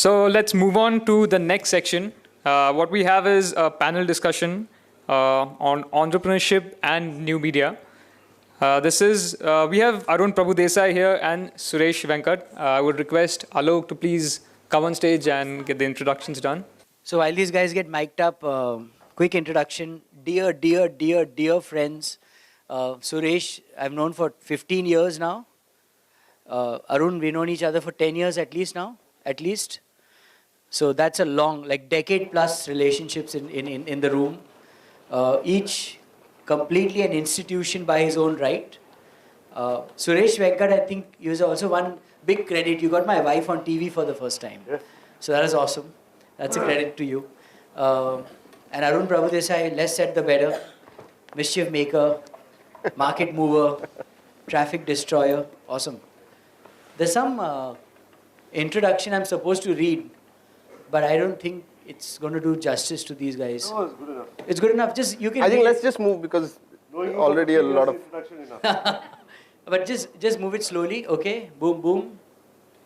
So let's move on to the next section. What we have is a panel discussion on entrepreneurship and new media. We have Arun Prabhudesai here and Suresh Venkat. I would request Alok to please come on stage and get the introductions done. So while these guys get mic'd up, quick introduction. Dear friends. Suresh, I've known for 15 years now. Arun, we've known each other for 10 years at least now. At least. So that's a long, like decade plus relationships in the room. Each completely an institution by his own right. Suresh Venkat, I think, is also one big credit. You got my wife on TV for the first time. Yeah. So that is awesome. That's a credit to you. And Arun Prabhudesai, less said the better. Mischief maker, market mover, traffic destroyer. Awesome. There's some introduction I'm supposed to read, but I don't think it's going to do justice to these guys. No, it's good enough. It's good enough. Just you can. I think let's just move because already a lot of. But just move it slowly, okay? Boom, boom.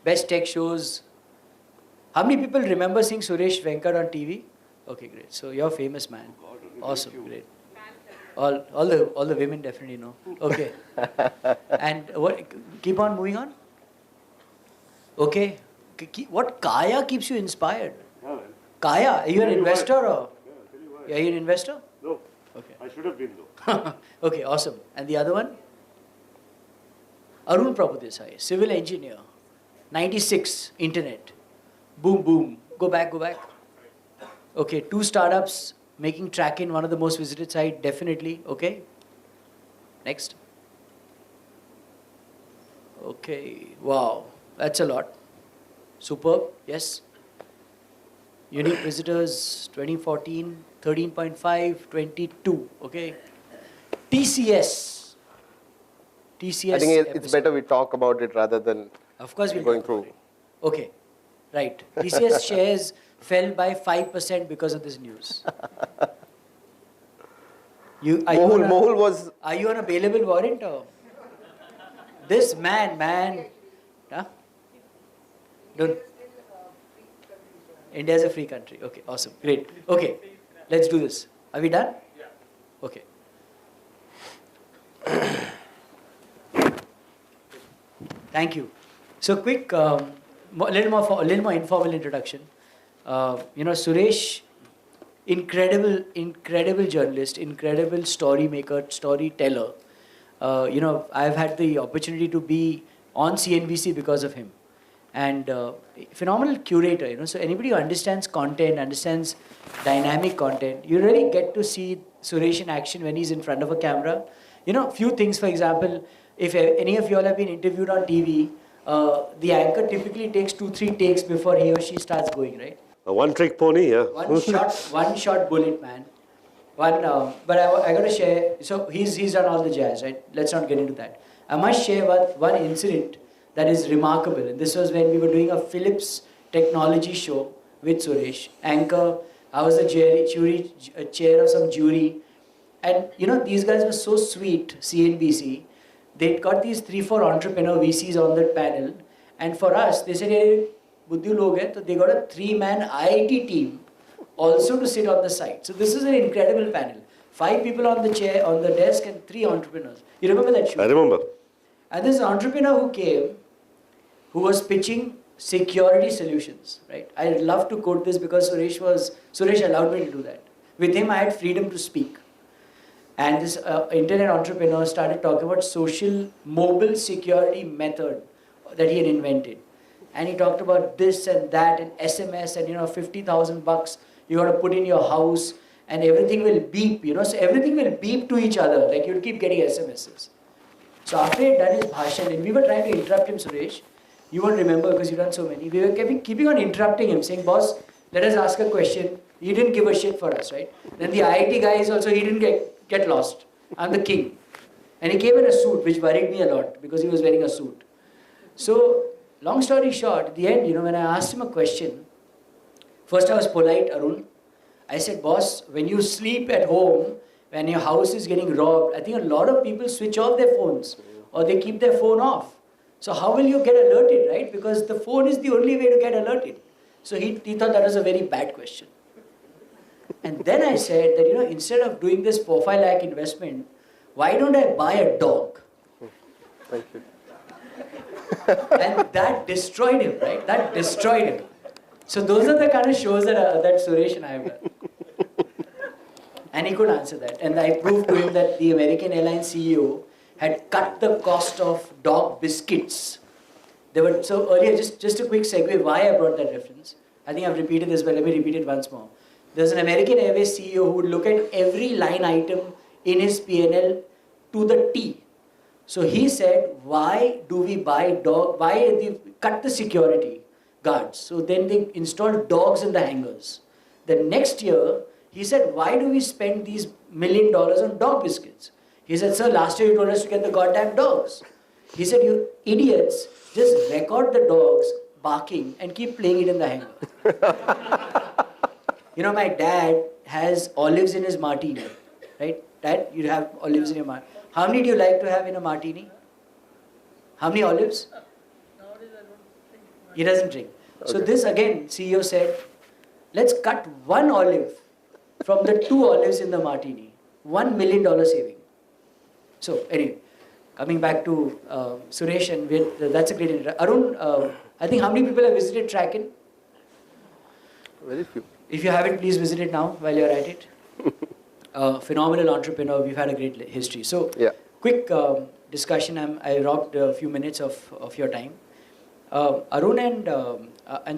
Best tech shows. How many people remember seeing Suresh Venkat on TV? Okay, great. So you're famous, man. Awesome, great. All the women definitely know. Okay. And what? Keep on moving on. Okay. What Kaya keeps you inspired? Yeah, man. Kaya, are you an investor or? Yeah, tell you why. Are you an investor? No. Okay. I should have been though. Okay, awesome. And the other one? Arun Prabhudesai, civil engineer, 96, internet. Boom, boom. Go back. Okay, 2 startups making Track-in one of the most visited site, definitely. Okay. Next. Okay, wow, that's a lot. Superb, yes. Unique visitors, 2014, 13.5, 22, okay. TCS. I think it's better we talk about it rather than of course we'll going through. Okay, right. TCS shares fell by 5% because of this news. Mohul was. Are you on a bailable warrant or? This man. Huh? Don't. India is a free country. Okay, awesome, great. Okay, let's do this. Are we done? Yeah. Okay. Thank you. So quick, a little more informal introduction. Suresh, incredible journalist, incredible story maker, storyteller. I've had the opportunity to be on CNBC because of him. And phenomenal curator, so anybody who understands content, understands dynamic content, you really get to see Suresh in action when he's in front of a camera. Few things, for example, if any of you all have been interviewed on TV, the anchor typically takes 2-3 takes before he or she starts going, right? A one-trick pony, yeah. One shot bullet, man. But I got to share. So he's done all the jazz, right? Let's not get into that. I must share one incident that is remarkable. And this was when we were doing a Philips technology show with Suresh. Anchor, I was the chair of some jury. And these guys were so sweet, CNBC. They got these 3-4 entrepreneur VCs on that panel. And for us, they said, hey, Buddhi log hai, so they got a 3-man IIT team also to sit on the side. So this is an incredible panel. 5 people on the chair, on the desk, and 3 entrepreneurs. You remember that show? I remember. And this entrepreneur who came, who was pitching security solutions, right? I'd love to quote this because Suresh allowed me to do that. With him, I had freedom to speak. And this internet entrepreneur started talking about social mobile security method that he had invented. And he talked about this and that and SMS and, $50,000 you got to put in your house and everything will beep, So everything will beep to each other. Like you'll keep getting SMSs. So after he had done his bhashan, and we were trying to interrupt him, Suresh, you won't remember because you've done so many. We were keeping on interrupting him, saying, boss, let us ask a question. He didn't give a shit for us, right? Then the IIT guy is also, he didn't get lost. I'm the king. And he came in a suit, which worried me a lot because he was wearing a suit. So, long story short, at the end, when I asked him a question, first I was polite, Arun. I said, boss, when you sleep at home, when your house is getting robbed, I think a lot of people switch off their phones or they keep their phone off. So how will you get alerted, right? Because the phone is the only way to get alerted. So he thought that was a very bad question. And then I said that, instead of doing this 4-5 lakh investment, why don't I buy a dog? Thank you. And that destroyed him, right? That destroyed him. So those are the kind of shows that Suresh and I have done. And he could answer that. And I proved to him that the American Airlines CEO had cut the cost of dog biscuits. So earlier, just a quick segue why I brought that reference. I think I've repeated this, but let me repeat it once more. There's an American Airways CEO who would look at every line item in his P&L to the T. So he said, why do we buy dog? Why they cut the security guards? So then they installed dogs in the hangars. The next year, he said, why do we spend these $1 million on dog biscuits? He said, sir, last year you told us to get the goddamn dogs. He said, you idiots, just record the dogs barking and keep playing it in the hangar. My dad has olives in his martini, right? Dad, you have olives in your martini. How many do you like to have in a martini? How many olives? Nowadays I don't think. He doesn't drink. So Okay. this again, CEO said, let's cut one olive from the 2 olives in the martini. $1 million saving. So anyway, coming back to Suresh, and that's a great intro. Arun, I think how many people have visited Tracken? Very few. If you haven't, please visit it now while you're at it. Phenomenal entrepreneur. We've had a great history. So, Yeah. quick discussion. I robbed a few minutes of your time. Arun and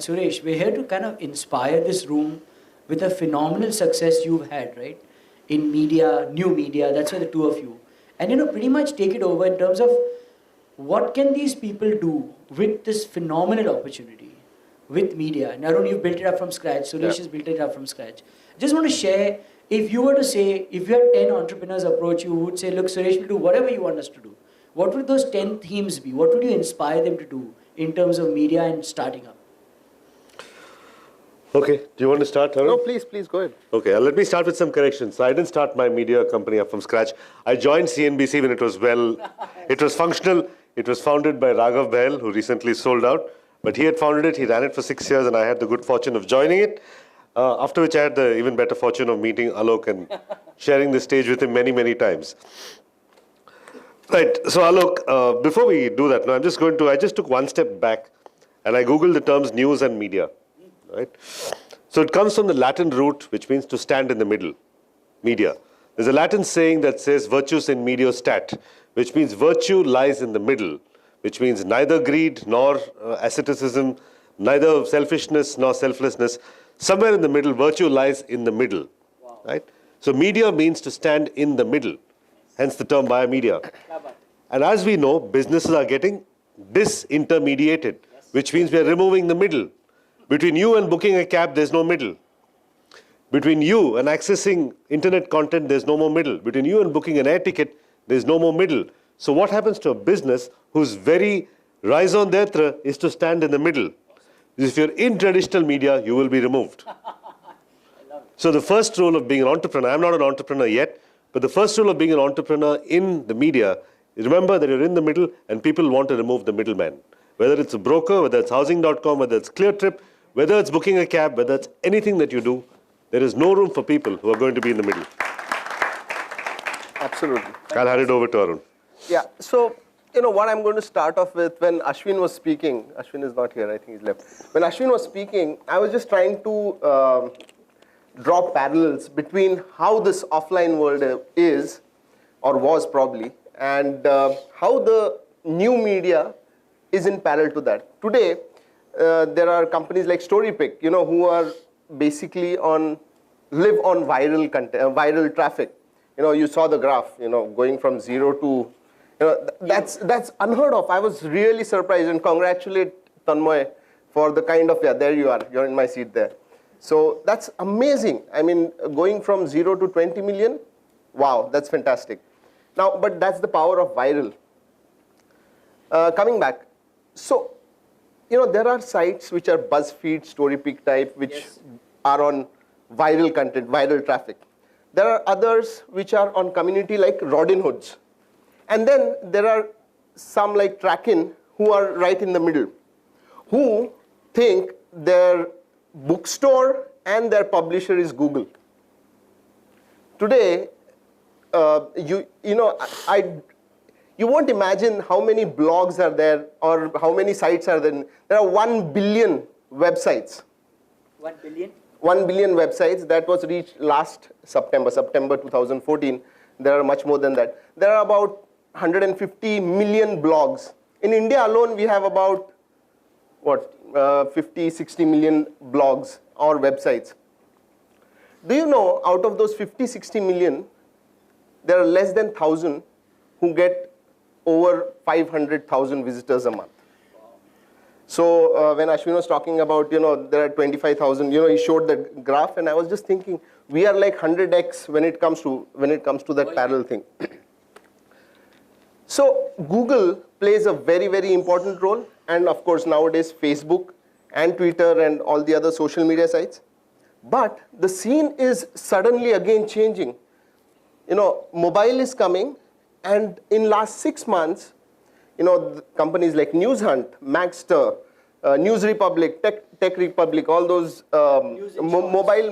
Suresh, we're here to kind of inspire this room with the phenomenal success you've had, right? In media, new media. That's why the two of you. And pretty much take it over in terms of what can these people do with this phenomenal opportunity with media. And Arun, you've built it up from scratch. Suresh has built it up from scratch. Just want to share, if you had 10 entrepreneurs approach you who would say, look, Suresh will do whatever you want us to do. What would those 10 themes be? What would you inspire them to do in terms of media and starting up? Okay, do you want to start, Arun? No, please go ahead. Okay, let me start with some corrections. So I didn't start my media company up from scratch. I joined CNBC when it was functional. It was founded by Raghav Bahl, who recently sold out. But he had founded it, he ran it for 6 years, and I had the good fortune of joining it. After which I had the even better fortune of meeting Alok and sharing the stage with him many, many times. Right, so Alok, before we do that, I just took one step back and I Googled the terms news and media. Right? So it comes from the Latin root, which means to stand in the middle, media. There's a Latin saying that says virtus in medio stat, which means virtue lies in the middle, which means neither greed nor asceticism, neither selfishness nor selflessness. Somewhere in the middle, virtue lies in the middle. Wow. Right? So media means to stand in the middle, hence the term media. And as we know, businesses are getting disintermediated, which means we are removing the middle. Between you and booking a cab, there's no middle. Between you and accessing internet content, there's no more middle. Between you and booking an air ticket, there's no more middle. So what happens to a business whose very raison d'etre is to stand in the middle? If you're in traditional media, you will be removed. So the first rule of being an entrepreneur, I'm not an entrepreneur yet, but the first rule of being an entrepreneur in the media is remember that you're in the middle and people want to remove the middleman. Whether it's a broker, whether it's housing.com, whether it's ClearTrip, whether it's booking a cab, whether it's anything that you do, there is no room for people who are going to be in the middle. Absolutely. I'll hand it over to Arun. Yeah, so, what I'm going to start off with, when Ashwin was speaking, Ashwin is not here, I think he's left. When Ashwin was speaking, I was just trying to draw parallels between how this offline world is, or was probably, and how the new media is in parallel to that. Today, there are companies like StoryPick, who are basically live on viral content, viral traffic. You saw the graph, going from 0 to, that's unheard of. I was really surprised and congratulate Tanmoy for the kind of, there you are, you're in my seat there. So that's amazing. I mean, going from 0 to 20 million, wow, that's fantastic. Now, but that's the power of viral. Coming back, so, there are sites which are BuzzFeed, StoryPick type, which are on viral content, viral traffic. There are others which are on community like Robinhood's. And then there are some like Tracken who are right in the middle, who think their bookstore and their publisher is Google. Today, you won't imagine how many blogs are there or how many sites are there. There are 1 billion websites. 1 billion? 1 billion websites. That was reached last September 2014. There are much more than that. There are about 150 million blogs. In India alone, we have about, 50, 60 million blogs or websites. Do you know, out of those 50, 60 million, there are less than 1,000 who get over 500,000 visitors a month. So when Ashwin was talking about, there are 25,000, he showed that graph, and I was just thinking, we are like 100x when it comes to that parallel thing. So Google plays a very, very important role, and of course nowadays Facebook and Twitter and all the other social media sites. But the scene is suddenly again changing. Mobile is coming, and in last 6 months, companies like NewsHunt, Maxter, News Republic, Tech Republic, all those mobile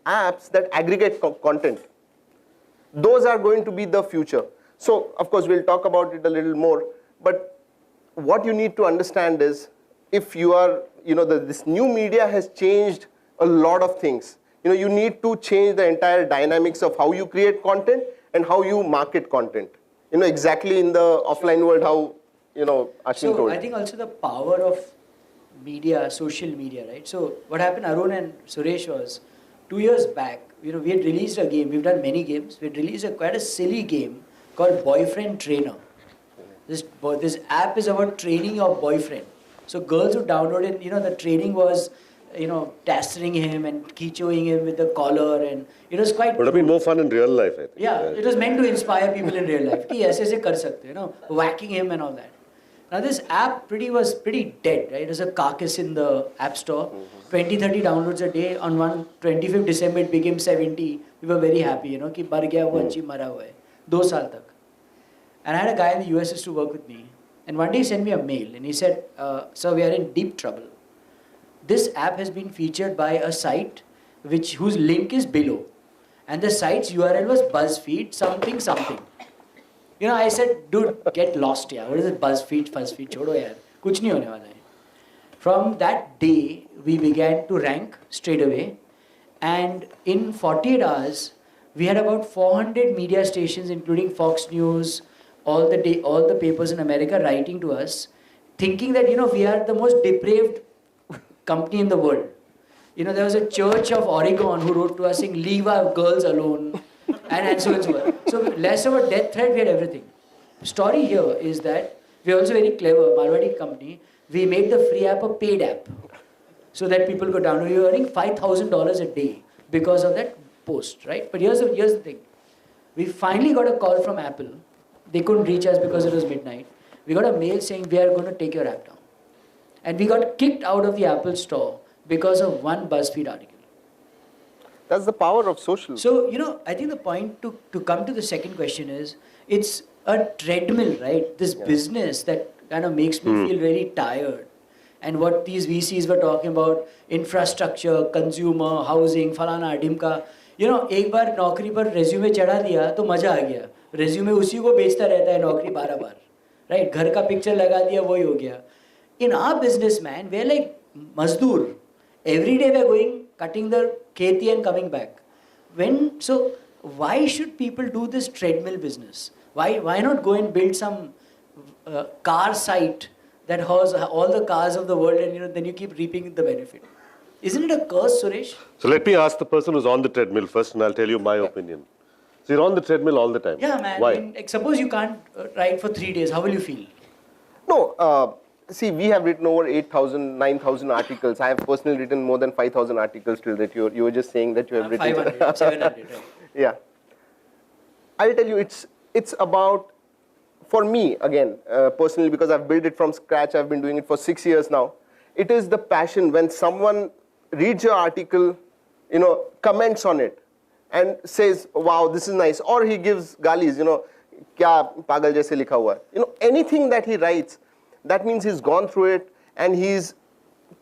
apps that aggregate content, those are going to be the future. So, of course, we'll talk about it a little more. But what you need to understand is, if you are, this new media has changed a lot of things. You need to change the entire dynamics of how you create content and how you market content. Exactly in the offline world how, Ashwin told. I think also the power of media, social media, right? So what happened, Arun and Suresh, was 2 years back, we had released a game. We've done many games. We had released quite a silly game called Boyfriend Trainer. This app is about training your boyfriend. So girls would download it, the training was, tastering him and kichoing him with the collar, and it was quite... Would have been more fun in real life, I think. Yeah, it was meant to inspire people in real life. Ki aise kar sakte, whacking him and all that. Now this app was pretty dead, right? It was a carcass in the app store. 20, 30 downloads a day. On 25th December, it became 70. We were very happy, ki bar gaya wo achi mara hua hai. 2 saal tak. And I had a guy in the US used to work with me. And one day he sent me a mail and he said, sir, we are in deep trouble. This app has been featured by a site whose link is below. And the site's URL was BuzzFeed something. I said, dude, get lost here. What is it? BuzzFeed, chodo yaar. Kuch nahi hone wala hai. From that day, we began to rank straight away. And in 48 hours, we had about 400 media stations, including Fox News, all the papers in America writing to us, thinking that, we are the most depraved company in the world. There was a church of Oregon who wrote to us saying, leave our girls alone, and so on. So less of a death threat, we had everything. The story here is that we're also very clever, Marwadi company. We made the free app a paid app so that people go download. You're earning $5,000 a day because of that post, right? But here's the thing. We finally got a call from Apple. They couldn't reach us because it was midnight. We got a mail saying, we are going to take your app down. And we got kicked out of the Apple store because of one BuzzFeed article. That's the power of social. So, I think the point to come to the second question is, it's a treadmill, right? This business that kind of makes me feel really tired. And what these VCs were talking about, infrastructure, consumer, housing, falana, dhimka. एक बार नौकरी पर resume चढ़ा दिया तो मजा आ गया. Resume उसी को बेचता रहता है नौकरी 12 बार. Right? घर का पिक्चर लगा दिया वही हो गया. In our business, man, we're like mazdoor. Every day we're going, cutting the kheti and coming back. So why should people do this treadmill business? Why not go and build some car site that has all the cars of the world, and then you keep reaping the benefit? Isn't it a curse, Suresh? So let me ask the person who's on the treadmill first, and I'll tell you my opinion. So you're on the treadmill all the time. Yeah, man. Why? Suppose you can't ride for 3 days. How will you feel? No, see, we have written over 8,000, 9,000 articles. I have personally written more than 5,000 articles till that. You were just saying that you have written 500, 700, right? Yeah. I'll tell you, it's about, for me, again, personally, because I've built it from scratch, I've been doing it for 6 years now. It is the passion when someone reads your article, comments on it, and says, wow, this is nice. Or he gives galis, kya pagal jaise likha hua. Anything that he writes, that means he's gone through it and he's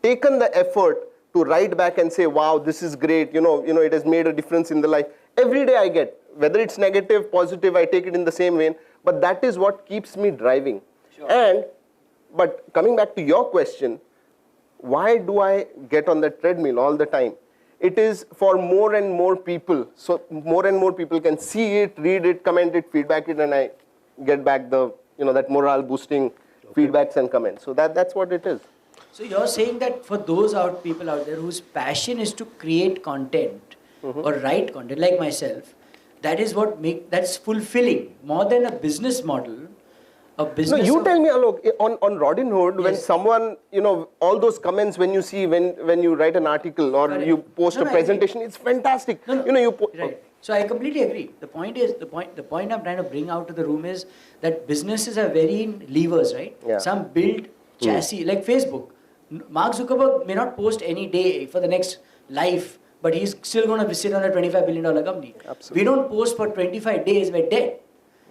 taken the effort to write back and say, wow, this is great, it has made a difference in the life. Every day I get, whether it's negative, positive, I take it in the same vein, but that is what keeps me driving. Sure. But coming back to your question, why do I get on the treadmill all the time? It is for more and more people, so more and more people can see it, read it, comment it, feedback it, and I get back the, that morale boosting feedbacks and comments. So that's what it is. So you're saying that for those people out there whose passion is to create content or write content, like myself, that is that's fulfilling more than a business model. No, you tell me, Alok, on Robinhood, yes, when someone, all those comments when you see, when you write an article or you post a presentation, it's fantastic. Right. So I completely agree. The point I'm trying to bring out to the room is that businesses are very in levers, right? Yeah. Some build chassis, like Facebook. Mark Zuckerberg may not post any day for the next life, but he's still going to sit on a $25 billion company. Absolutely. We don't post for 25 days, we're dead.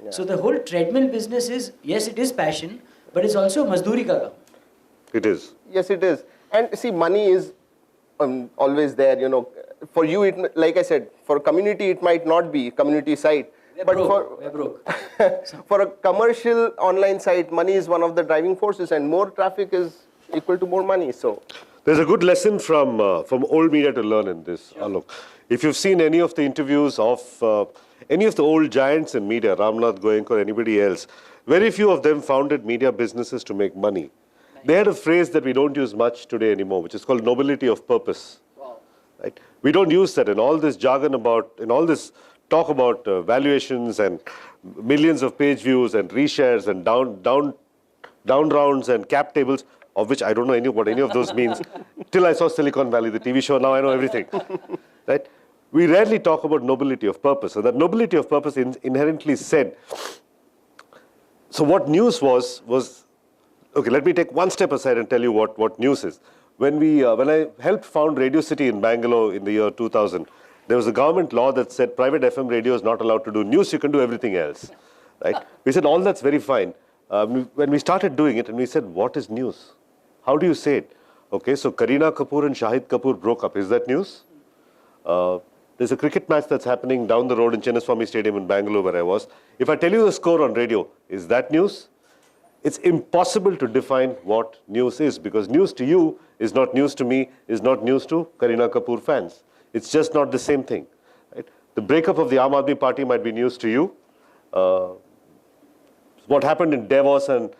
Yeah. So the whole treadmill business is, yes, it is passion, but it's also mazduri ka kaam. It is. Yes, it is. And see, money is always there, For you, like I said, for community, it might not be community site. We're broke. For a commercial online site, money is one of the driving forces, and more traffic is equal to more money. So there's a good lesson from old media to learn in this, Alok. If you've seen any of the interviews of any of the old giants in media, Ramnath Goenka or anybody else, very few of them founded media businesses to make money. They had a phrase that we don't use much today anymore, which is called nobility of purpose. Wow. Right? We don't use that in all this jargon in all this talk about valuations and millions of page views and reshares and down rounds and cap tables, of which I don't know what any of those means, till I saw Silicon Valley, the TV show. Now I know everything. Right? We rarely talk about nobility of purpose. So that nobility of purpose inherently said. So what news was, okay, let me take one step aside and tell you what news is. When I helped found Radio City in Bangalore in the year 2000, there was a government law that said private FM radio is not allowed to do news, you can do everything else. Right? We said, all that's very fine. When we started doing it, and we said, what is news? How do you say it? Okay, so Kareena Kapoor and Shahid Kapoor broke up. Is that news? There's a cricket match that's happening down the road in Chinnaswamy Stadium in Bangalore where I was. If I tell you the score on radio, is that news? It's impossible to define what news is, because news to you is not news to me, is not news to Kareena Kapoor fans. It's just not the same thing. Right? The breakup of the Aam Aadmi Party might be news to you. What happened in Davos and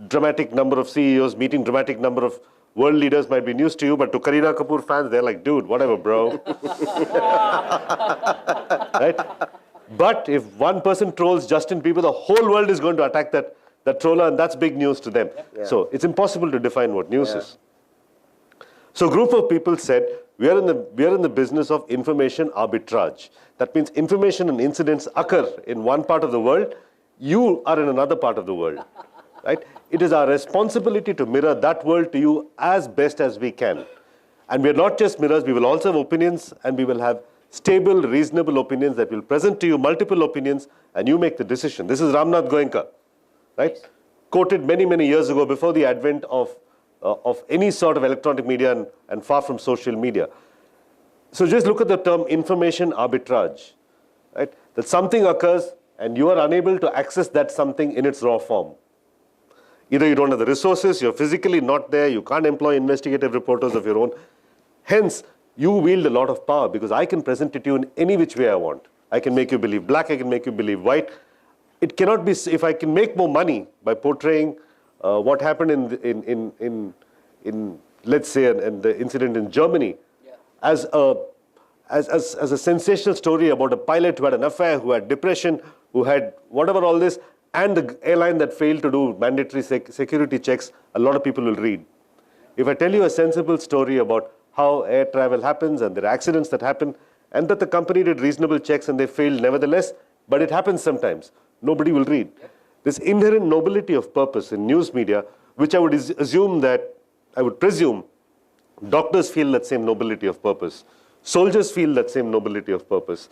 dramatic number of CEOs meeting dramatic number of world leaders might be news to you, but to Kareena Kapoor fans, they're like, dude, whatever, bro. Right? But if one person trolls Justin Bieber, the whole world is going to attack that troller, and that's big news to them. Yeah. So it's impossible to define what news is. So a group of people said, we are in the business of information arbitrage. That means information and incidents occur in one part of the world, you are in another part of the world. Right? It is our responsibility to mirror that world to you as best as we can. And we are not just mirrors, we will also have opinions, and we will have stable, reasonable opinions that will present to you multiple opinions, and you make the decision. This is Ramnath Goenka, right? Quoted many, many years ago before the advent of any sort of electronic media and far from social media. So just look at the term information arbitrage, right? That something occurs and you are unable to access that something in its raw form. Either you don't have the resources, you're physically not there, you can't employ investigative reporters of your own. Hence, you wield a lot of power, because I can present it to you in any which way I want. I can make you believe black, I can make you believe white. It cannot be, if I can make more money by portraying what happened in let's say, the incident in Germany, as a sensational story about a pilot who had an affair, who had depression, who had whatever all this, and the airline that failed to do mandatory security checks, a lot of people will read. If I tell you a sensible story about how air travel happens and there are accidents that happen, and that the company did reasonable checks and they failed nevertheless, but it happens sometimes, nobody will read. This inherent nobility of purpose in news media, which I would presume, doctors feel that same nobility of purpose. Soldiers feel that same nobility of purpose.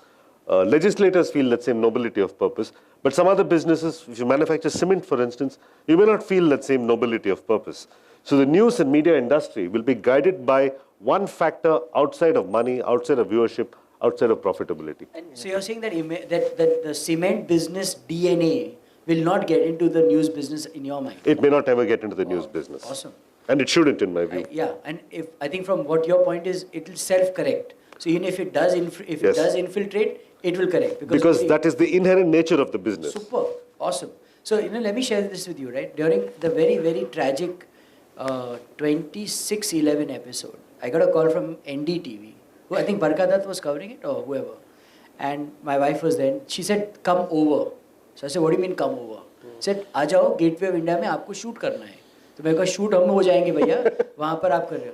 Legislators feel that same nobility of purpose. But some other businesses, if you manufacture cement, for instance, you may not feel that same nobility of purpose. So the news and media industry will be guided by one factor outside of money, outside of viewership, outside of profitability. So you're saying that, that the cement business DNA will not get into the news business in your mind? It may not ever get into the news business. Awesome. And it shouldn't, in my view. Yeah, and if I think from what your point is, it will self-correct. So even if it does, it Yes. does infiltrate, it will correct Because that is the inherent nature of the business. Super, awesome. So let me share this with you. Right during the very very tragic 26/11 episode, I got a call from NDTV, who I think Barka Dutt was covering it or whoever, and my wife was there. She said, "Come over." So I said, "What do you mean come over?" Said, "आ जाओ gateway of India में आपको shoot करना है." तो मैंने कहा shoot हम हो जाएंगे भैया, वहाँ पर आप कर रहे हो.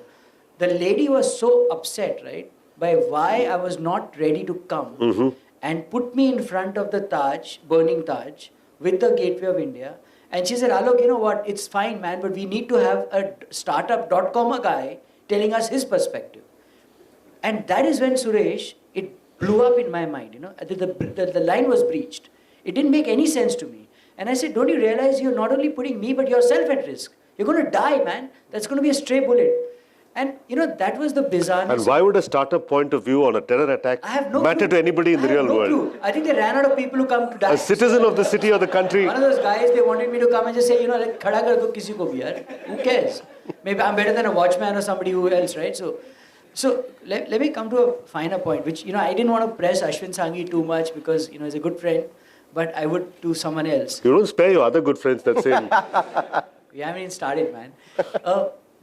The lady was so upset, right, by why I was not ready to come, and put me in front of the Taj, burning Taj, with the Gateway of India. And she said, Alok, you know what, it's fine, man, but we need to have a startup.com guy telling us his perspective. And that is when, Suresh, it blew up in my mind, the line was breached. It didn't make any sense to me. And I said, don't you realize you're not only putting me, but yourself at risk? You're going to die, man. That's going to be a stray bullet. And, that was the bizarreness. And why would a startup point of view on a terror attack I have no matter clue. to anybody in the I have real no world? clue. I think they ran out of people who come to die. A citizen of the city or the country. One of those guys, they wanted me to come and just say, like, khada kar do kisi ko bhi, yaar. Who cares? Maybe I'm better than a watchman or somebody who else, right? So let me come to a finer point, which, I didn't want to press Ashwin Sanghi too much because, he's a good friend, but I would to someone else. You don't spare your other good friends that same. We haven't even started, man.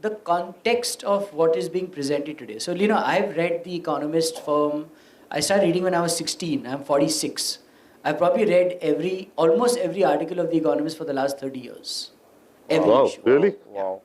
The context of what is being presented today. So, I've read The Economist I started reading when I was 16. I'm 46. I've probably read almost every article of The Economist for the last 30 years. Every Wow, issue. really? Wow.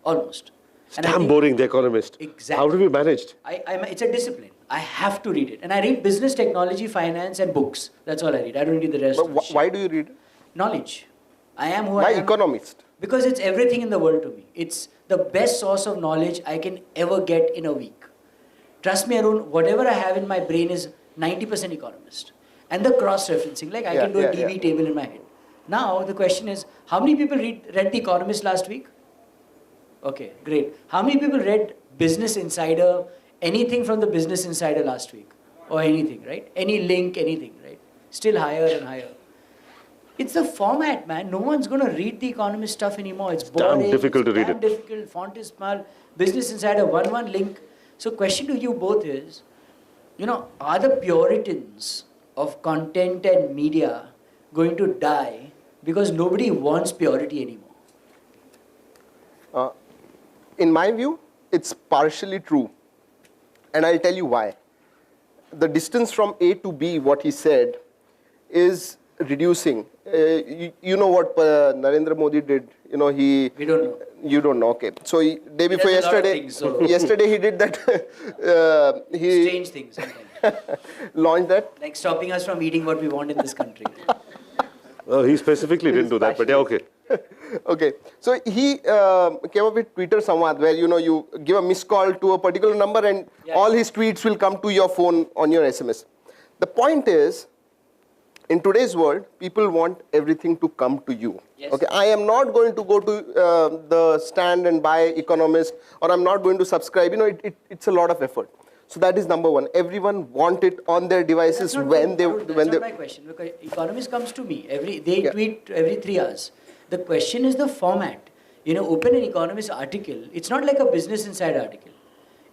Almost. And I Damn think boring, The Economist. Exactly. How have you managed? it's a discipline. I have to read it. And I read business, technology, finance, and books. That's all I read. I don't read the rest. But of the shit. why do you read it? Knowledge. I am who I Why am. economist? Because it's everything in the world to me. It's the best source of knowledge I can ever get in a week. Trust me, Arun, whatever I have in my brain is 90% economist. And the cross-referencing, like I can do a DV table in my head. Now, the question is, how many people read The Economist last week? Okay, great. How many people read Business Insider, anything from the Business Insider last week? Or anything, right? Any link, anything, right? Still higher and higher. It's the format, man. No one's going to read The Economist stuff anymore. It's boring. Damn difficult to read damn it. difficult. Font is small. Business Insider, one link. So question to you both is, are the Puritans of content and media going to die because nobody wants purity anymore? In my view, it's partially true. And I'll tell you why. The distance from A to B, what he said, is reducing. You know what Narendra Modi did? We don't know. You don't know, okay. So day before does a lot of yesterday, things, so- yesterday he did that. He Strange things sometimes. launched that. Like stopping us from eating what we want in this country. Well, he specifically didn't do that, but yeah, okay. Okay, so he came up with Twitter Samvad, where you give a missed call to a particular number and all his tweets will come to your phone on your SMS. The point is, in today's world, people want everything to come to you. Yes. Okay, I am not going to go to the stand and buy Economist, or I'm not going to subscribe. It's a lot of effort. So that is number one. Everyone want it on their devices That's not when they That's not my question. Because Economist comes to me they tweet every 3 hours. The question is the format. Open an Economist article. It's not like a Business Insider article.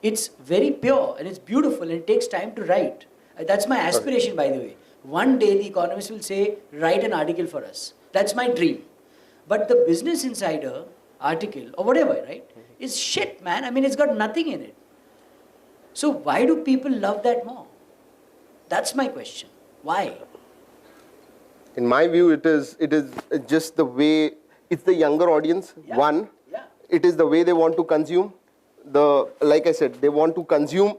It's very pure and it's beautiful and it takes time to write. That's my aspiration, by the way. One day the Economist will say, write an article for us. That's my dream. But the Business Insider article or whatever, right, is shit, man. I mean, it's got nothing in it. So why do people love that more? That's my question. Why? In my view, it is just the way, it's the younger audience, one. Yeah. It is the way they want to consume. Like I said, they want to consume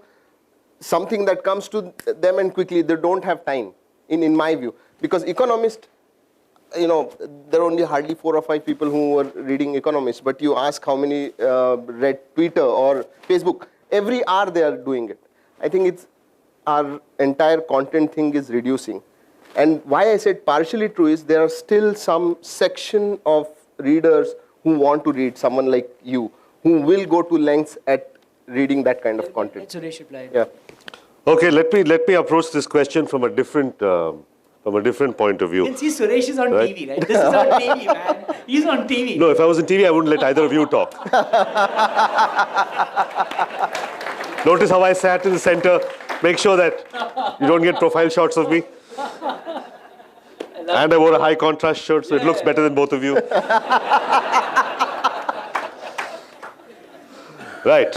something that comes to them and quickly. They don't have time, in my view. Because Economist, there are only hardly 4 or 5 people who are reading Economist. But you ask how many read Twitter or Facebook. Every hour they are doing it. I think our entire content thing is reducing. And why I said partially true is there are still some section of readers who want to read, someone like you, who will go to lengths at reading that kind of content. Let Suresh reply. Yeah. Okay, let me approach this question from a different point of You can view. see Suresh is on Right. TV, right? This is on TV, man. He's on TV. No, if I was on TV, I wouldn't let either of you talk. Notice how I sat in the center. Make sure that you don't get profile shots of me. And I wore a high contrast shirt, so it looks better than both of you. Right.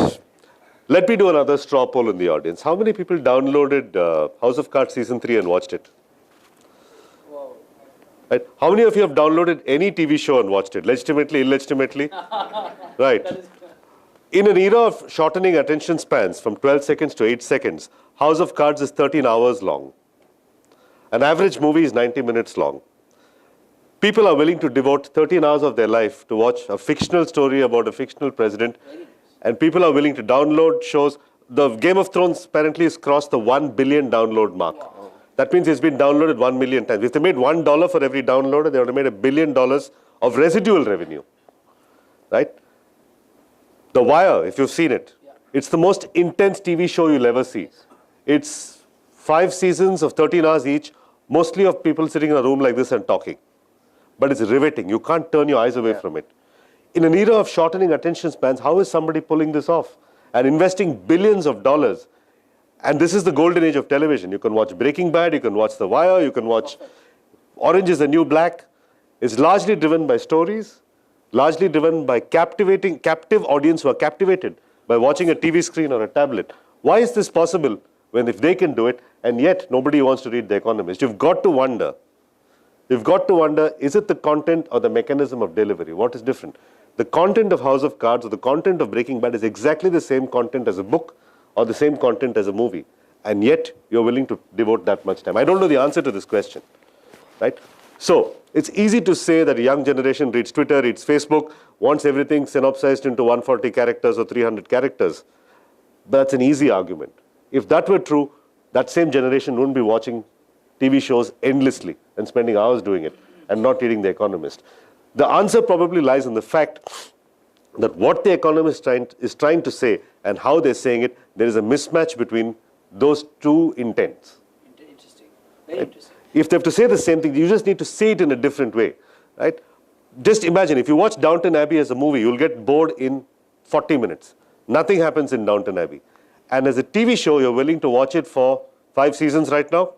Let me do another straw poll in the audience. How many people downloaded House of Cards Season 3 and watched it? Right. How many of you have downloaded any TV show and watched it? Legitimately, illegitimately? Right. In an era of shortening attention spans from 12 seconds to 8 seconds, House of Cards is 13 hours long. An average movie is 90 minutes long. People are willing to devote 13 hours of their life to watch a fictional story about a fictional president, and people are willing to download shows. The Game of Thrones apparently has crossed the 1 billion download mark. Wow. That means it's been downloaded 1 million times. If they made $1 for every downloader, they would have made $1 billion of residual revenue. Right? The Wire, if you've seen it, it's the most intense TV show you'll ever see. It's 5 seasons of 13 hours each, mostly of people sitting in a room like this and talking. But it's riveting. You can't turn your eyes away from it. In an era of shortening attention spans, how is somebody pulling this off and investing billions of dollars? And this is the golden age of television. You can watch Breaking Bad, you can watch The Wire, you can watch Orange is the New Black. It's largely driven by stories, largely driven by captive audience who are captivated by watching a TV screen or a tablet. Why is this possible when if they can do it and yet nobody wants to read The Economist? You've got to wonder, is it the content or the mechanism of delivery? What is different? The content of House of Cards or the content of Breaking Bad is exactly the same content as a book or the same content as a movie. And yet you're willing to devote that much time. I don't know the answer to this question, right? So it's easy to say that a young generation reads Twitter, reads Facebook, wants everything synopsized into 140 characters or 300 characters. But that's an easy argument. If that were true, that same generation wouldn't be watching TV shows endlessly and spending hours doing it and not reading The Economist. The answer probably lies in the fact that what The Economist is trying to say and how they're saying it, there is a mismatch between those two intents. Interesting. Very interesting. If they have to say the same thing, you just need to say it in a different way, right? Just imagine, if you watch Downton Abbey as a movie, you'll get bored in 40 minutes. Nothing happens in Downton Abbey. And as a TV show, you're willing to watch it for 5 seasons right now?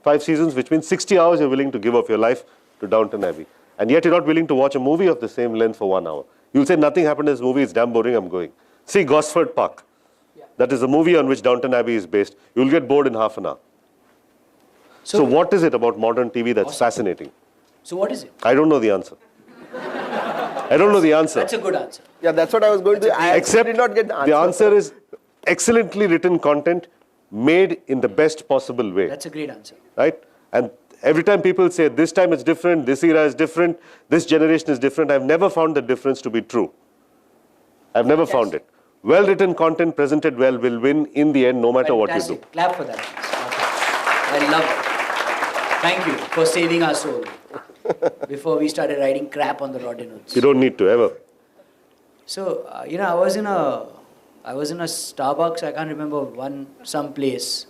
5 seasons, which means 60 hours you're willing to give of your life to Downton Abbey. And yet you're not willing to watch a movie of the same length for 1 hour. You'll say, nothing happened in this movie, it's damn boring, I'm going. See Gosford Park. That is the movie on which Downton Abbey is based. You'll get bored in half an hour. So what is it about modern TV that's fascinating? So what is it? I don't know the answer. I don't know the answer. That's a good answer. Yeah, that's what I was going to. I Except did not get the answer. the answer is excellently written content made in the best possible way. That's a great answer. Right? And every time people say, this time it's different, this era is different, this generation is different, I've never found the difference to be true. I've never found it. Well-written content presented well will win in the end, no matter what you do. Fantastic. Clap for that. I love it. Thank you for saving our soul before we started writing crap on the Rodin Hoods. You don't need to, ever. So, I was in a Starbucks, I can't remember some place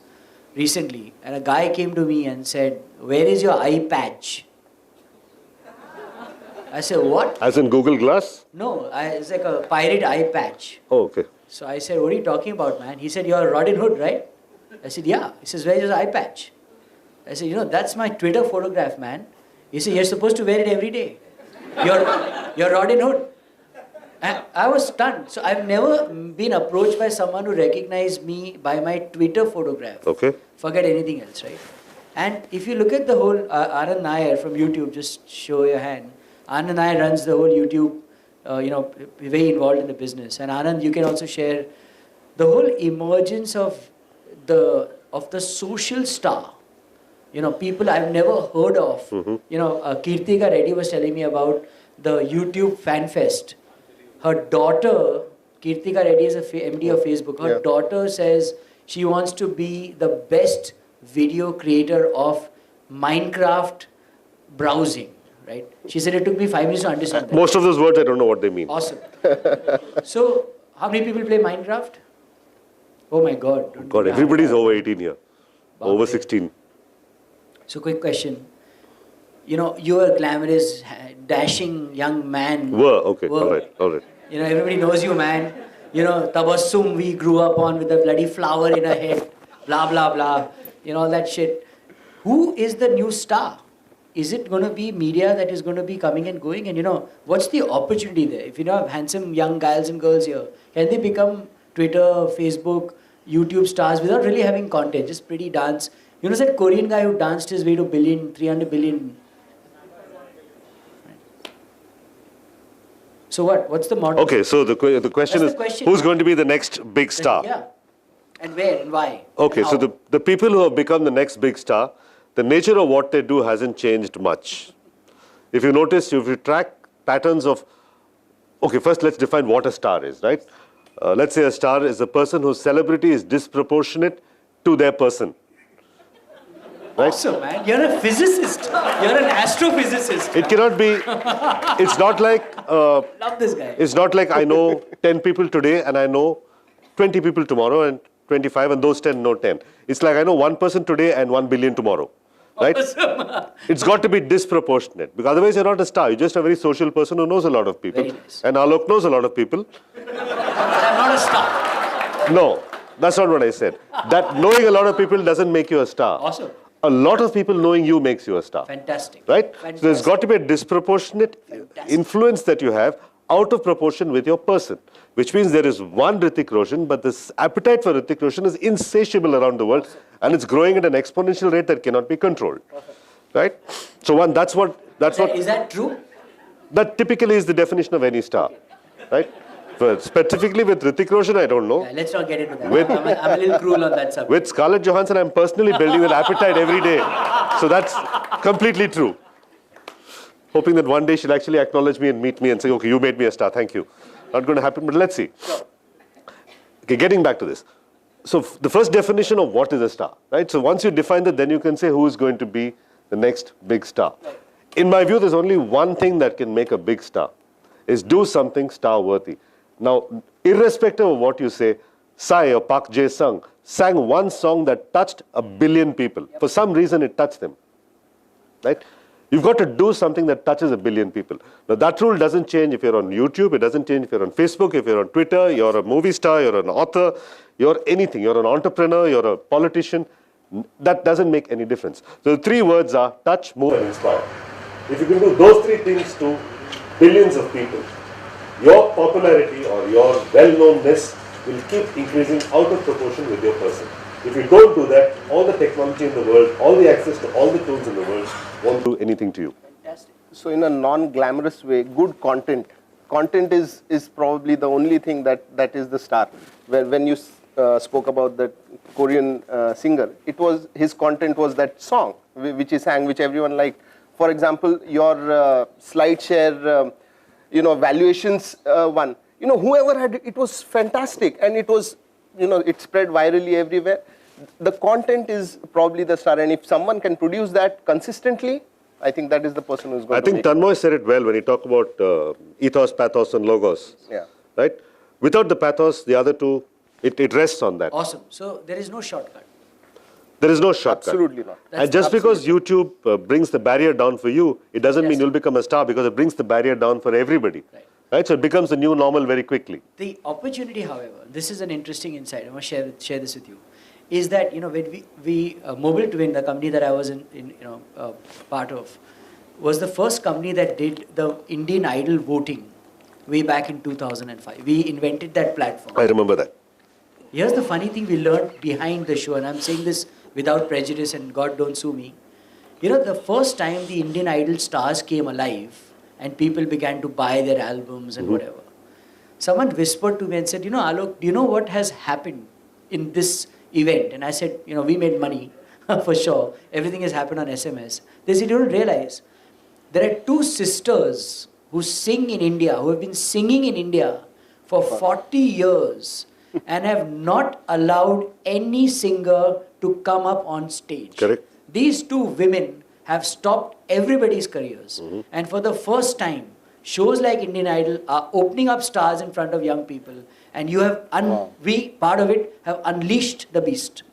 recently, and a guy came to me and said, "Where is your eye patch?" I said, "What?" As in Google Glass? No, it's like a pirate eye patch. Oh, okay. So I said, "What are you talking about, man?" He said, "You're Rodin Hood, right?" I said, "Yeah." He says, "Where's your eye patch?" I said, "That's my Twitter photograph, man." He said, "You're supposed to wear it every day. You're Rodin Hood." And I was stunned. So I've never been approached by someone who recognized me by my Twitter photograph. Okay. Forget anything else, right? And if you look at the whole, Anand Nair from YouTube, just show your hand. Anand Nair runs the whole YouTube, very involved in the business. And Anand, you can also share the whole emergence of the social star. People I've never heard of. Kirtika Reddy was telling me about the YouTube Fan Fest. Her daughter, Kirtika Reddy is a MD of Facebook. Her daughter says she wants to be the best video creator of Minecraft browsing, right? She said it took me 5 minutes to understand that. Most of those words, I don't know what they mean. Awesome. So How many people play Minecraft? Oh my God. don't God, do everybody's Minecraft. over 18 here. Over Baap re. 16. So quick question. You know, you are a glamorous, dashing young man. Okay, all right. You know, everybody knows you, man. You know, Tabassum we grew up on with the bloody flower in her head. Blah, blah, blah. You know, all that shit. Who is the new star? Is it going to be media that is going to be coming and going? And you know, what's the opportunity there? If you know, have handsome young guys and girls here, can they become Twitter, Facebook, YouTube stars without really having content? Just pretty dance. You know, that Korean guy who danced his way to 300 billion. So what? What's the model? Okay, so the question That's is, the question. who's going to be the next big star? Yeah. And where and why? Okay, and so how? the people who have become the next big star, the nature of what they do hasn't changed much. If you notice, if you track patterns of, okay, first let's define what a star is, right? Let's say a star is a person whose celebrity is disproportionate to their person. Right? Awesome, man. You're a physicist. You're an astrophysicist. It cannot be, it's not like, Love this guy. it's not like I know 10 people today and I know 20 people tomorrow and 25 and those 10 know 10. It's like I know one person today and 1 billion tomorrow. Right? Awesome. It's got to be disproportionate because otherwise you're not a star. You're just a very social person who knows a lot of people. Very nice. And Alok knows a lot of people. But I'm not a star. No, that's not what I said. That knowing a lot of people doesn't make you a star. Awesome. A lot of people knowing you makes you a star. Fantastic. Right? Fantastic. So there's got to be a disproportionate Fantastic. influence that you have out of proportion with your person. Which means there is one Hrithik Roshan, but this appetite for Hrithik Roshan is insatiable around the world and it's growing at an exponential rate that cannot be controlled. Right? So that's what Is that true? that typically is the definition of any star. Right? But specifically with Hrithik Roshan, I don't know. Yeah, let's not get into that. With- I'm a little cruel on that subject. With Scarlett Johansson, I'm personally building that appetite every day. So that's completely true. Hoping that one day she'll actually acknowledge me and meet me and say, okay, you made me a star, thank you. Not going to happen, but let's see. Okay, getting back to this. So the first definition of what is a star, right? So once you define that, then you can say who is going to be the next big star. In my view, there's only one thing that can make a big star, is do something star-worthy. Now, irrespective of what you say, Psy or Park Jae-sung sang one song that touched 1 billion people. For some reason, it touched them, right? You've got to do something that touches 1 billion people. Now, that rule doesn't change if you're on YouTube, it doesn't change if you're on Facebook, if you're on Twitter, you're a movie star, you're an author, you're anything, you're an entrepreneur, you're a politician. That doesn't make any difference. So the 3 words are touch, move, and inspire. If you can do those 3 things to billions of people, your popularity or your well-knownness will keep increasing out of proportion with your person. If you don't do that, all the technology in the world, all the access to all the tools in the world won't do anything to you. Fantastic. So in a non-glamorous way, good content. Content is probably the only thing that is the star. When you spoke about that Korean singer, his content was that song which he sang, which everyone liked. For example, your SlideShare, valuations one. Whoever had it was fantastic, and it was, it spread virally everywhere. The content is probably the star, and if someone can produce that consistently, I think that is the person who's going I to think make it. Tanmoy said it well when he talked about ethos, pathos, and logos. Yeah. Right? Without the pathos, the other two, it rests on that. Awesome. So there is no shortcut. There is no shortcut. Absolutely not. And just because YouTube brings the barrier down for you, it doesn't mean you'll become a star because it brings the barrier down for everybody. Right? So it becomes the new normal very quickly. The opportunity, however, this is an interesting insight. I want to share this with you. Is that when we Mobile Twin, the company that I was part of, was the first company that did the Indian Idol voting way back in 2005. We invented that platform. I remember that. Here's the funny thing we learned behind the show, and I'm saying this without prejudice, and God don't sue me. The first time the Indian Idol stars came alive and people began to buy their albums and whatever, someone whispered to me and said, Alok, do you know what has happened in this event? And I said, we made money for sure. Everything has happened on SMS. They said, you don't realize there are 2 sisters who sing in India, who have been singing in India for 40 years and have not allowed any singer to come up on stage. Correct. These 2 women have stopped everybody's careers. And for the first time, shows like Indian Idol are opening up stars in front of young people, and you have we part of it have unleashed the beast.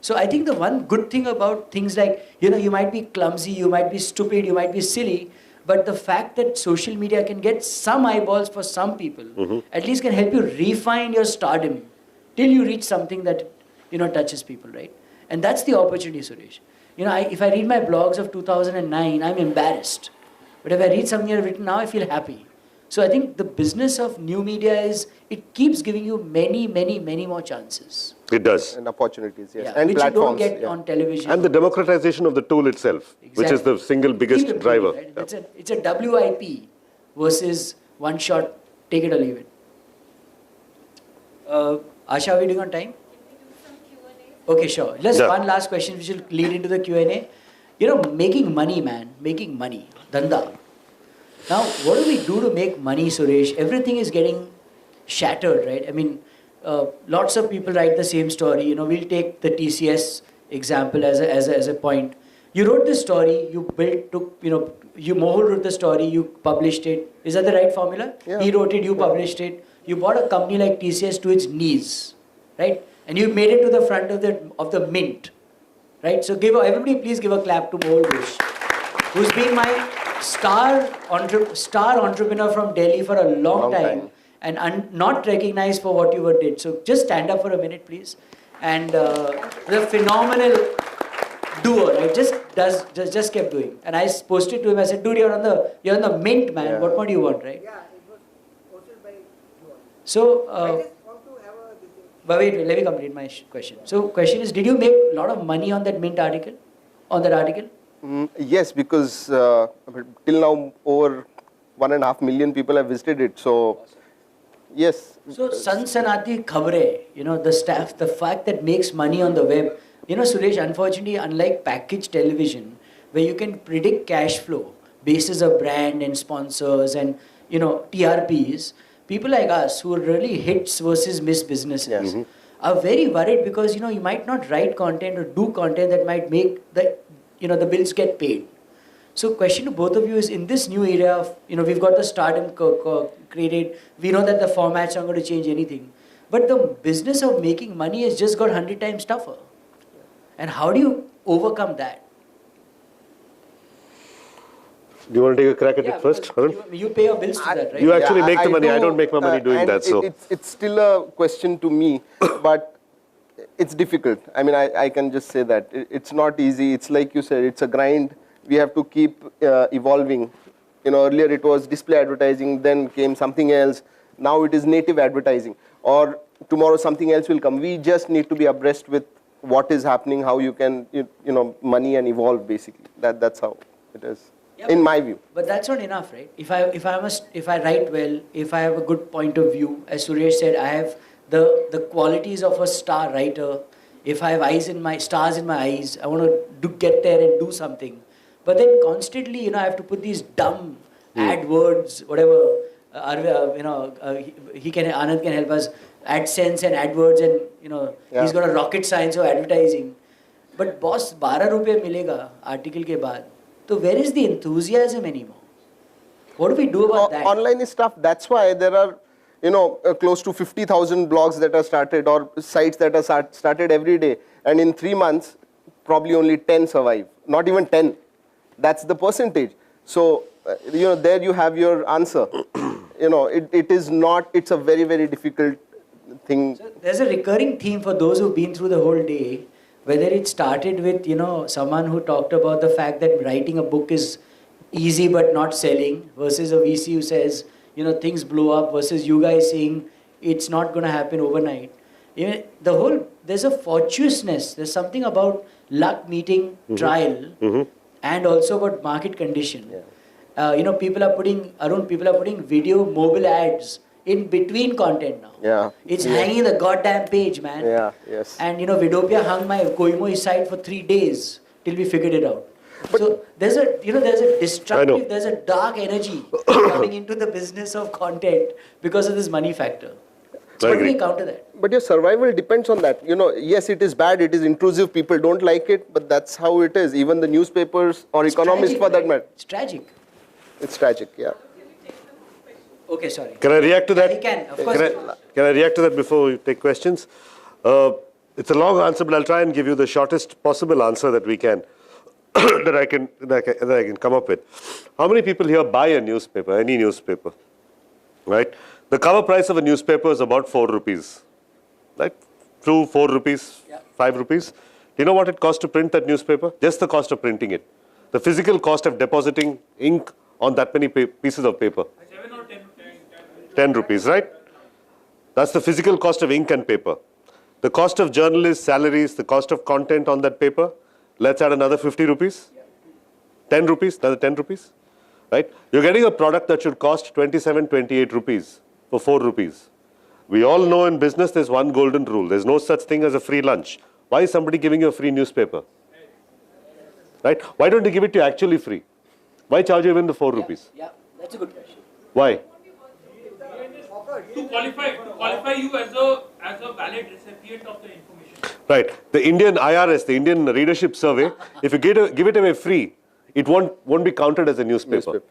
So I think the one good thing about things like, you might be clumsy, you might be stupid, you might be silly, but the fact that social media can get some eyeballs for some people, at least can help you refine your stardom till you reach something that, touches people, right? And that's the opportunity, Suresh. If I read my blogs of 2009, I'm embarrassed. But if I read something I've written now, I feel happy. So I think the business of new media is, it keeps giving you many, many, many more chances. It does. And opportunities, yes. Yeah, And which platforms. you don't get yeah. on television. And the democratization of the tool itself, which is the single biggest Keep driver. improving, right? It's a WIP versus one shot, take it or leave it. Asha, are we doing on time? Okay, sure. Let's one last question which will lead into the Q&A. Making money, man. Making money. Dhanda. Now, what do we do to make money, Suresh? Everything is getting shattered, right? I mean, lots of people write the same story. We'll take the TCS example as a point. You wrote this story, you Mohul wrote the story, you published it. Is that the right formula? Yeah. He wrote it, you published it. You bought a company like TCS to its knees, right? And you made it to the front of the mint, right? So everybody please give a clap to Mohul Ghosh, who's been my star entrepreneur from Delhi for a long time. And not recognized for what you did. So just stand up for a minute, please. And the phenomenal duo, right? Just kept doing. And I posted to him. I said, "Dude, you're on the mint, man. Yeah. What more do you want, right?" Yeah, it was posted by you. So, I just want to have a. but wait, let me complete my question. So, question is, did you make a lot of money on that mint article? On that article? Yes, because till now over 1.5 million people have visited it. So. Yes. So, Sansanati Khabre, the fact that makes money on the web. Suresh, unfortunately, unlike packaged television, where you can predict cash flow basis of brand and sponsors and, TRPs, people like us who are really hits versus miss businesses are very worried because, you might not write content or do content that might make the bills get paid. So question to both of you is, in this new era of, we've got the stardom created, we know that the format's not going to change anything. But the business of making money has just got 100 times tougher. And how do you overcome that? Do you want to take a crack at it first, Arun? You pay your bills to that, right? You actually make the money. Do, I don't make my money doing and that. So it's still a question to me, but it's difficult. I mean, I can just say that. It's not easy. It's like you said, it's a grind. We have to keep evolving. Earlier it was display advertising, then came something else. Now it is native advertising. Or tomorrow something else will come. We just need to be abreast with what is happening, how you can, money and evolve basically. That's how it is, in my view. But that's not enough, right? If I write well, if I have a good point of view, as Suresh said, I have the qualities of a star writer. If I have stars in my eyes, I want to get there and do something. But then constantly, I have to put these dumb AdWords, whatever. Anand can help us. AdSense and AdWords, and he's got a rocket science of advertising. But boss, 12 rupees milega article ke baad. So where is the enthusiasm anymore? What do we do about that? Online is tough. That's why there are, close to 50,000 blogs that are started or sites that are started every day. And in 3 months, probably only 10 survive. Not even 10. That's the percentage. So, there you have your answer. It is not, it's a very, very difficult thing. So there's a recurring theme for those who've been through the whole day, whether it started with, someone who talked about the fact that writing a book is easy but not selling, versus a VC who says, things blow up, versus you guys saying it's not going to happen overnight. There's a fortuitousness. There's something about luck meeting trial and also about market condition. People are putting video mobile ads in between content now. Yeah. It's hanging the goddamn page, man. Yeah, yes. And Vidopia hung my Koimoi site for 3 days till we figured it out. But so there's a destructive, there's a dark energy coming into the business of content because of this money factor. So how do we counter that? But your survival depends on that. Yes, it is bad, it is intrusive, people don't like it, but that's how it is. Even the newspapers or economists for that matter. It's tragic. It's tragic, yeah. Okay, sorry. Can I react to that? Yeah, he can, of course. Can I react to that before we take questions? It's a long answer, but I'll try and give you the shortest possible answer that we can, that I can come up with. How many people here buy a newspaper, any newspaper? Right? The cover price of a newspaper is about 4 rupees. Right? 2, 4 rupees, 5 rupees. Do you know what it costs to print that newspaper? Just the cost of printing it. The physical cost of depositing ink on that many pieces of paper. 10 rupees, right? That's the physical cost of ink and paper. The cost of journalists' salaries, the cost of content on that paper, let's add another 50 rupees. 10 rupees, another 10 rupees. Right? You're getting a product that should cost 27, 28 rupees for 4 rupees. We all know in business there's one golden rule. There's no such thing as a free lunch. Why is somebody giving you a free newspaper? Right? Why don't they give it to you actually free? Why charge you even the 4 rupees? Yeah, that's a good question. Why? To qualify you as a valid recipient of the information. Right. The Indian IRS, the Indian Readership Survey, if you give it away free, it won't be counted as a newspaper.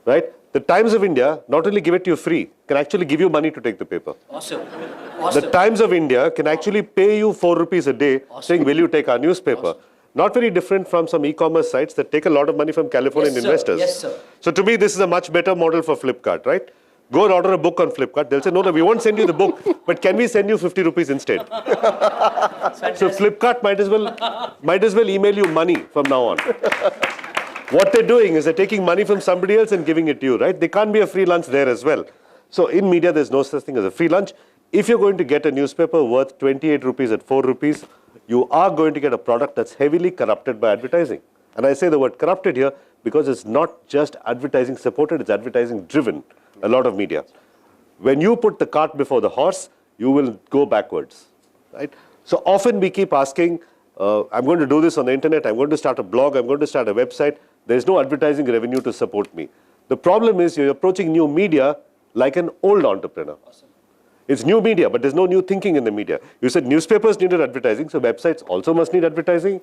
Right? The Times of India not only give it to you free, can actually give you money to take the paper. Awesome. The Awesome. Times of India can actually pay you 4 rupees a day saying, will you take our newspaper? Not very different from some e-commerce sites that take a lot of money from Californian Yes, sir. investors. Yes, sir. So to me, this is a much better model for Flipkart, right? Go and order a book on Flipkart. They'll say, no, we won't send you the book, but can we send you 50 rupees instead? So Flipkart might as well email you money from now on. What they're doing is they're taking money from somebody else and giving it to you, right? They can't be a free lunch there as well. So in media, there's no such thing as a free lunch. If you're going to get a newspaper worth 28 rupees at 4 rupees, you are going to get a product that's heavily corrupted by advertising. And I say the word corrupted here because it's not just advertising supported, it's advertising driven, a lot of media. When you put the cart before the horse, you will go backwards, right? So often we keep asking, I'm going to do this on the internet, I'm going to start a blog, I'm going to start a website. There's no advertising revenue to support me. The problem is you're approaching new media like an old entrepreneur. Awesome. It's new media, but there's no new thinking in the media. You said newspapers needed advertising, so websites also must need advertising.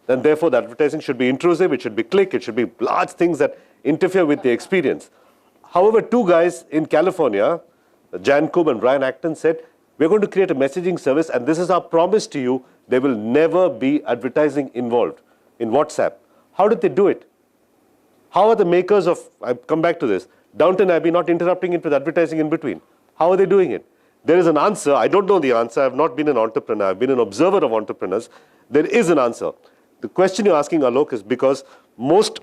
Then therefore, the advertising should be intrusive, it should be click, it should be large things that interfere with the experience. However, 2 guys in California, Jan Koob and Brian Acton, said, we're going to create a messaging service and this is our promise to you, there will never be advertising involved in WhatsApp. How did they do it? How are the makers of, I come back to this, Downton Abbey not interrupting it with advertising in between? How are they doing it? There is an answer. I don't know the answer. I've not been an entrepreneur. I've been an observer of entrepreneurs. There is an answer. The question you're asking, Alok, is because most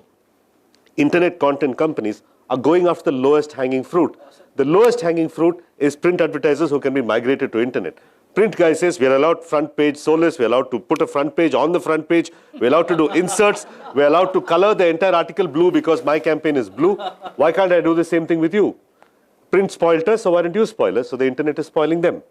internet content companies are going after the lowest hanging fruit. The lowest hanging fruit is print advertisers who can be migrated to internet. Print guy says, we're allowed front page solus, we're allowed to put a front page on the front page, we're allowed to do inserts, we're allowed to color the entire article blue because my campaign is blue. Why can't I do the same thing with you? Print spoiled us, so why don't you spoil us? So the internet is spoiling them.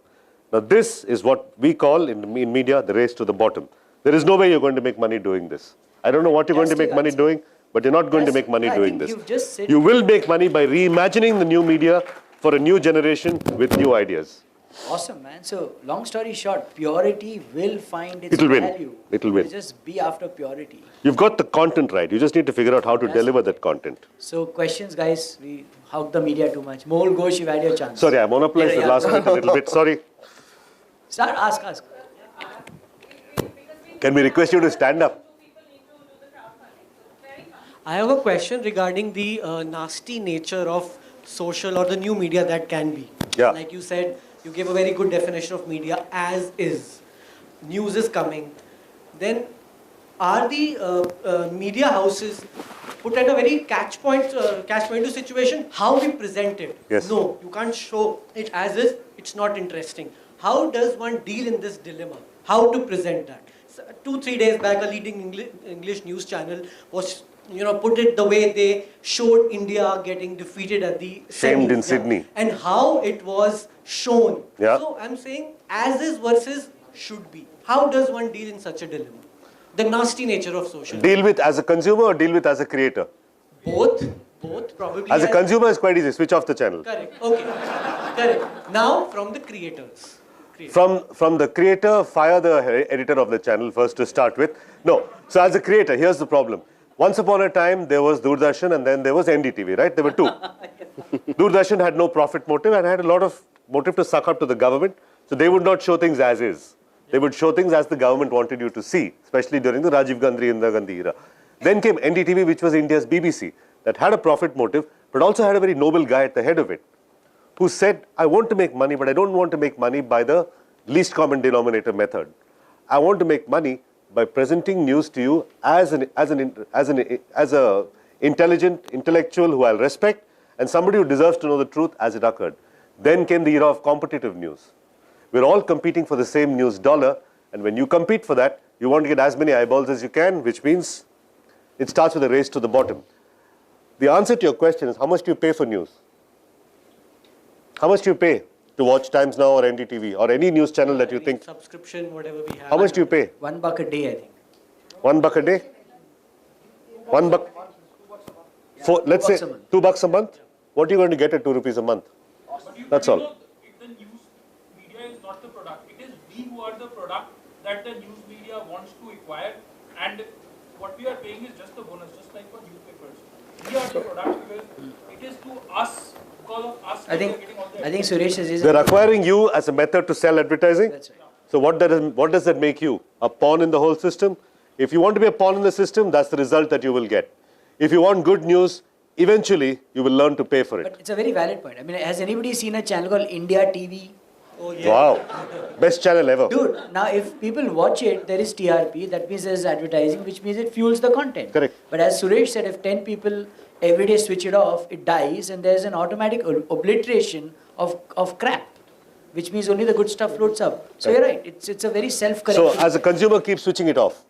Now this is what we call in media the race to the bottom. There is no way you're going to make money doing this. I don't know what you're going to make money doing, but you're not going to make money doing this. You've just said You will make money by reimagining the new media for a new generation with new ideas. awesome, man. So, long story short, purity will find its It'll win. value. It'll win. You just be after purity. You've got the content right. You just need to figure out how to deliver that content. So, questions, guys. We hug the media too much. More Ghosh, you've had your chance. Sorry, I monopolized Yeah, the yeah. last bit a little bit. Sorry. Start, ask. Can we request you to stand up? I have a question regarding the nasty nature of social or the new media that can be. Yeah. Like you said, you gave a very good definition of media as is. News is coming. Then are the media houses put at a very catch-22 situation? How we present it? Yes. No, you can't show it as is. It's not interesting. How does one deal in this dilemma? How to present that? So 2-3 days back, a leading English news channel was, put it the way they showed India getting defeated at the Shamed in semis, Sydney. and how it was shown. Yeah. So I'm saying as is versus should be. How does one deal in such a dilemma? The nasty nature of social. Deal with as a consumer or deal with as a creator? Both probably. As a consumer, it's quite easy. Switch off the channel. Correct. Okay. Correct. Now from the creators. From the creator, fire the editor of the channel first to start with. No. So as a creator, here's the problem. Once upon a time, there was Doordarshan and then there was NDTV, right? There were 2. Doordarshan had no profit motive and had a lot of motive to suck up to the government. So they would not show things as is. They would show things as the government wanted you to see, especially during the Rajiv Gandhi and Indira Gandhi era. Then came NDTV, which was India's BBC, that had a profit motive, but also had a very noble guy at the head of it, who said, I want to make money, but I don't want to make money by the least common denominator method. I want to make money by presenting news to you as an intelligent intellectual who I'll respect and somebody who deserves to know the truth as it occurred. Then came the era of competitive news. We're all competing for the same news dollar, and when you compete for that, you want to get as many eyeballs as you can, which means it starts with a race to the bottom. The answer to your question is, how much do you pay for news? How much do you pay to watch Times Now or NDTV or any news channel that you think? Subscription, whatever we have. How much do you pay? $1 a day, I think. $1 a day? $1. Let's say $2 a month. $2 a month. What are you going to get at ₹2 a month? That's all. If the news media is not the product, it is we who are the product that the news media wants to acquire, and what we are paying is just the bonus, just like for newspapers. We are the product because it is to us, because of us. I think Suresh has They're acquiring you as a method to sell advertising. That's right. So what does that make you? A pawn in the whole system? If you want to be a pawn in the system, that's the result that you will get. If you want good news, eventually you will learn to pay for it. But it's a very valid point. I mean, has anybody seen a channel called India TV? Oh, yeah. Wow. Best channel ever. Dude, now if people watch it, there is TRP, that means there is advertising, which means it fuels the content. Correct. But as Suresh said, if 10 people every day switch it off, it dies, and there's an automatic obliteration of crap, which means only the good stuff floats up. So you're right, it's a very self-correcting. So as a consumer, keep switching it off.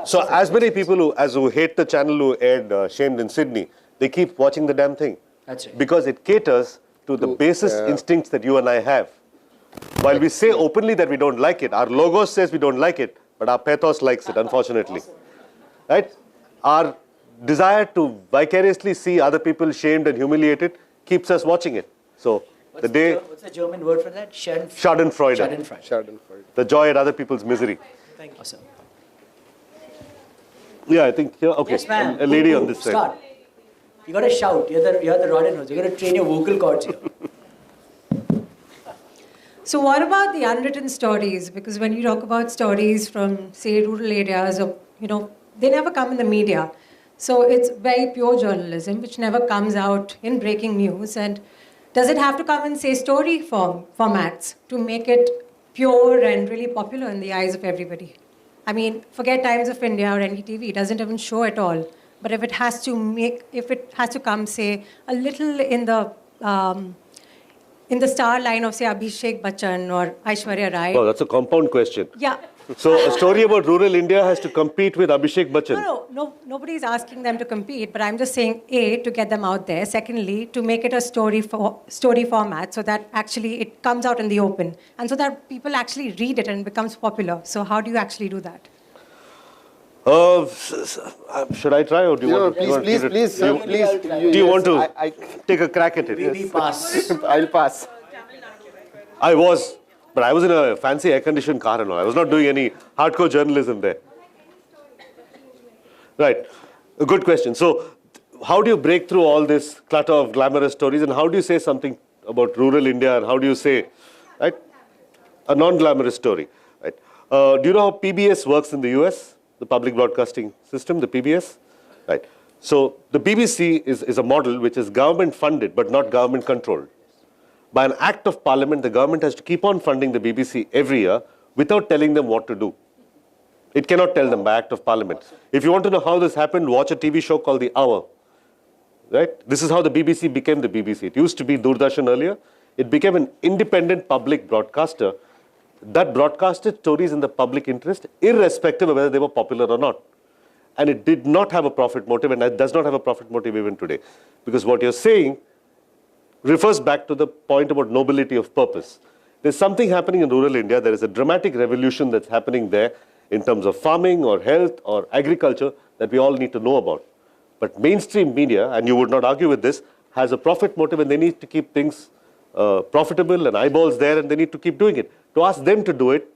So as many people who hate the channel who aired Shamed in Sydney, they keep watching the damn thing. That's right. Because it caters to the basest instincts that you and I have. While we say openly that we don't like it, our logo says we don't like it, but our pathos likes it, unfortunately. Right? Our desire to vicariously see other people shamed and humiliated keeps us watching it. So what's the German word for that? Schadenfreude. Schadenfreude. The joy at other people's misery. Thank you. Awesome. Yeah, I think here, okay, Yes, ma'am. a lady on this side. Start. You got to shout. You're the rod and nose. You got to train your vocal cords here. So what about the unwritten stories? Because when you talk about stories from, say, rural areas, or they never come in the media. So it's very pure journalism, which never comes out in breaking news. And does it have to come in, say, story formats to make it pure and really popular in the eyes of everybody? I mean, forget Times of India or NDTV, it doesn't even show at all. But if it has to come, say, a little in the star line of, say, Abhishek Bachchan or Aishwarya Rai. Oh, that's a compound question. Yeah. So a story about rural India has to compete with Abhishek Bachchan. No, nobody's asking them to compete, but I'm just saying, A, to get them out there. Secondly, to make it a story format so that actually it comes out in the open and so that people actually read it and it becomes popular. So how do you actually do that? Should I try or do you want to? Please. Do you want to take a crack at it? We pass. I'll pass. I was, but I was in a fancy air-conditioned car and all. I was not doing any hardcore journalism there. Right, a good question. So, how do you break through all this clutter of glamorous stories, and how do you say something about rural India, and how do you say, right, a non-glamorous story, right? Do you know how PBS works in the US, the public broadcasting system, the PBS, right? So, the BBC is a model which is government funded but not government controlled. By an act of parliament, the government has to keep on funding the BBC every year without telling them what to do. It cannot tell them by act of parliament. If you want to know how this happened, watch a TV show called The Hour. Right? This is how the BBC became the BBC. It used to be Doordarshan earlier. It became an independent public broadcaster that broadcasted stories in the public interest, irrespective of whether they were popular or not. And it did not have a profit motive, and it does not have a profit motive even today. Because what you're saying refers back to the point about nobility of purpose. There's something happening in rural India. There is a dramatic revolution that's happening there in terms of farming or health or agriculture that we all need to know about. But mainstream media, and you would not argue with this, has a profit motive, and they need to keep things profitable and eyeballs there, and they need to keep doing it. To ask them to do it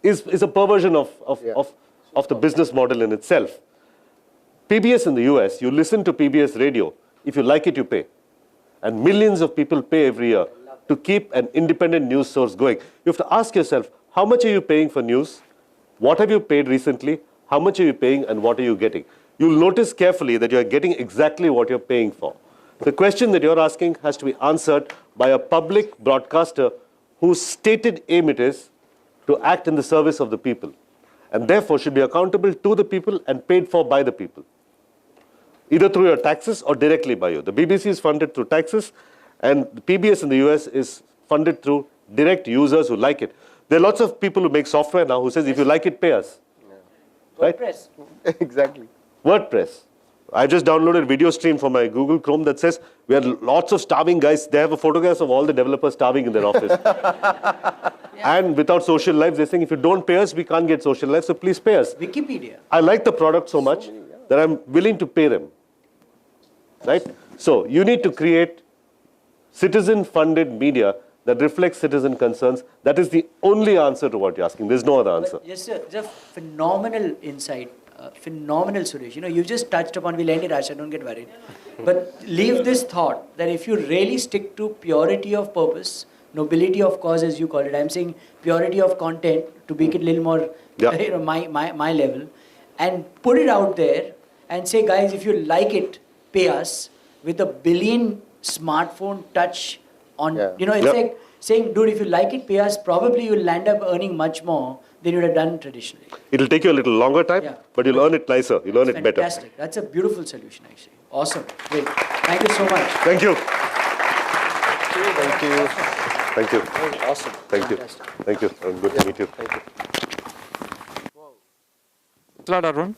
is a perversion of the business model in itself. PBS in the US, you listen to PBS radio. If you like it, you pay. And millions of people pay every year to keep an independent news source going. You have to ask yourself, how much are you paying for news? What have you paid recently? How much are you paying and what are you getting? You'll notice carefully that you're getting exactly what you're paying for. The question that you're asking has to be answered by a public broadcaster whose stated aim it is to act in the service of the people, and therefore should be accountable to the people and paid for by the people, either through your taxes or directly by you. The BBC is funded through taxes, and the PBS in the US is funded through direct users who like it. There are lots of people who make software now who says, if you like it, pay us. Right? WordPress. Exactly. WordPress. I just downloaded a video stream for my Google Chrome that says, we are lots of starving guys. They have a photograph of all the developers starving in their office. And without social lives, they're saying, if you don't pay us, we can't get social life, so please pay us. Wikipedia. I like the product so much that I'm willing to pay them. Right? So you need to create citizen-funded media that reflects citizen concerns. That is the only answer to what you're asking. There's no other answer. Just a phenomenal insight. Phenomenal, Suresh. You know, you just touched upon, we'll end it, Asha, don't get worried. But leave this thought that if you really stick to purity of purpose, nobility of cause, as you call it, I'm saying purity of content to make it a little more, you know, my level, and put it out there and say, guys, if you like it, pay us with a billion smartphone touch on, you know, it's like saying, dude, if you like it, pay us, probably you'll end up earning much more than you would have done traditionally. It'll take you a little longer time, but you'll earn it nicer. You'll earn it better. Fantastic. That's a beautiful solution, actually. Awesome. Great. Thank you so much. Thank you. Thank you. Thank you. Awesome. Thank you. Fantastic. Thank you. Good to meet you. Thank you. Thanks a lot, Arun.